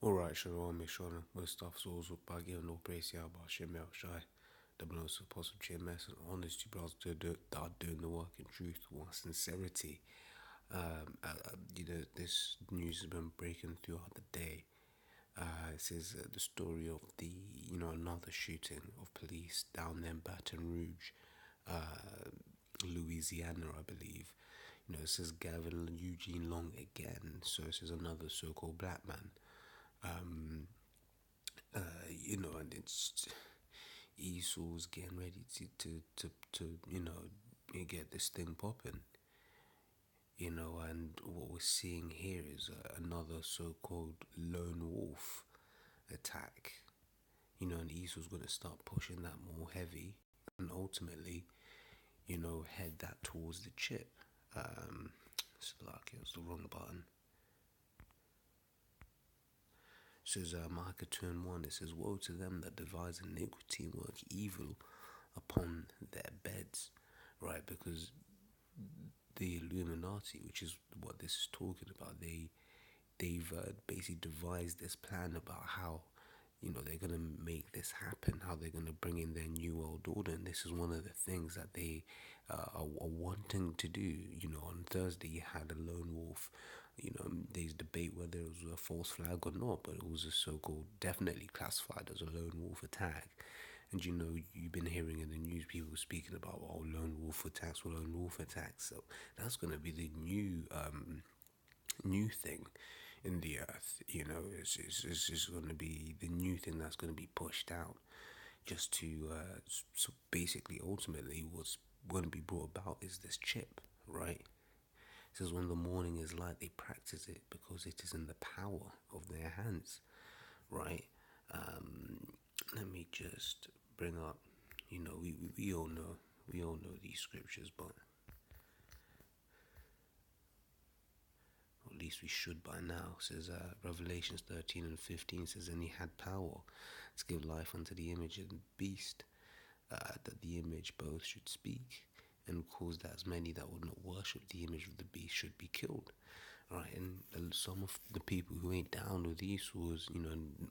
Alright, Shalom, Shalom, Mustafa Souls, Baggy, no praise, Yaba, Shemel, Shai, the blows of Apostle JMS, and honesty, brothers that are doing the work in truth, with sincerity. This news has been breaking throughout the day. It says the story of another shooting of police down there in Baton Rouge, Louisiana, I believe. It says Gavin Eugene Long again. So it says another so-called black man. And it's Esau's getting ready to get this thing popping. And what we're seeing here is another so-called lone wolf attack. And Esau's going to start pushing that more heavy, and ultimately, head that towards the chip. It's like it was the wrong button. It says Micah 2:1. It says, "Woe to them that devise iniquity and work evil upon their beds," right? Because the Illuminati, which is what this is talking about, they've basically devised this plan about how they're gonna make this happen, how they're gonna bring in their new world order, and this is one of the things that they are wanting to do. On Thursday you had a lone wolf. There's debate whether it was a false flag or not, but it was a so-called definitely classified as a lone wolf attack. And you've been hearing in the news people speaking about lone wolf attacks, lone wolf attacks. So that's gonna be the new thing in the earth. It's just going to be the new thing that's going to be pushed out, just to so basically, ultimately, what's going to be brought about is this chip, right? It says when the morning is light, they practice it because it is in the power of their hands, right? Let me just bring up. We all know these scriptures, but at least we should by now. It says Revelations 13:15 says, "And he had power to give life unto the image of the beast, that the image both should speak, and cause that as many that would not worship the image of the beast should be killed." Right, and some of the people who ain't down with these wars,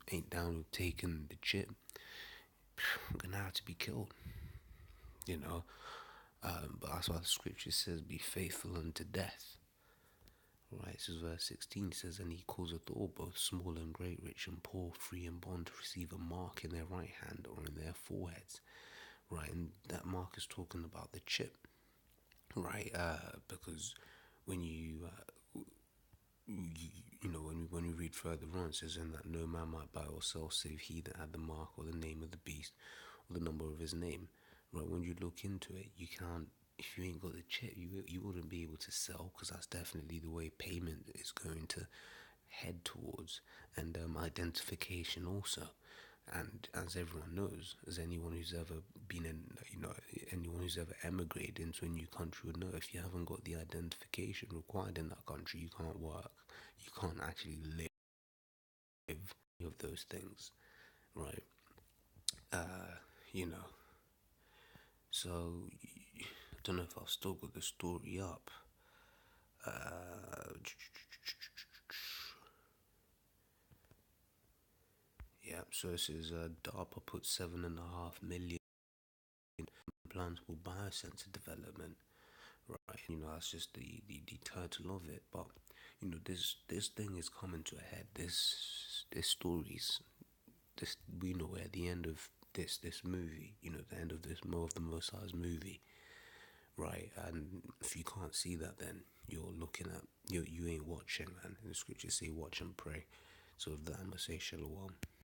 ain't down with taking the chip, are gonna have to be killed. But that's why the scripture says, "Be faithful unto death." Right, this is verse 16 says, "And he causeth all, both small and great, rich and poor, free and bond, to receive a mark in their right hand or in their foreheads." Right, and that mark is talking about the chip, right? Because when when we read further on, it says, "And that no man might buy or sell save he that had the mark or the name of the beast or the number of his name." Right, when you look into it, you can't. If you ain't got the chip, you wouldn't be able to sell, because that's definitely the way payment is going to head towards, and identification also. And as everyone knows, as anyone who's ever been in, anyone who's ever emigrated into a new country would know, if you haven't got the identification required in that country, you can't work, you can't actually live any of those things, right? Uh, you know, so I don't know if I've still got the story up. Uh, yeah, so this is DARPA put 7.5 million implantable biosensor development, right? That's just the title of it. But this thing is coming to a head. This stories, this we know at the end of this movie, the end of this Mo of the Most High's movie, right? And if you can't see that, then you're looking at you ain't watching, man. And the scriptures say, "Watch and pray." So with that, I'ma say shalom.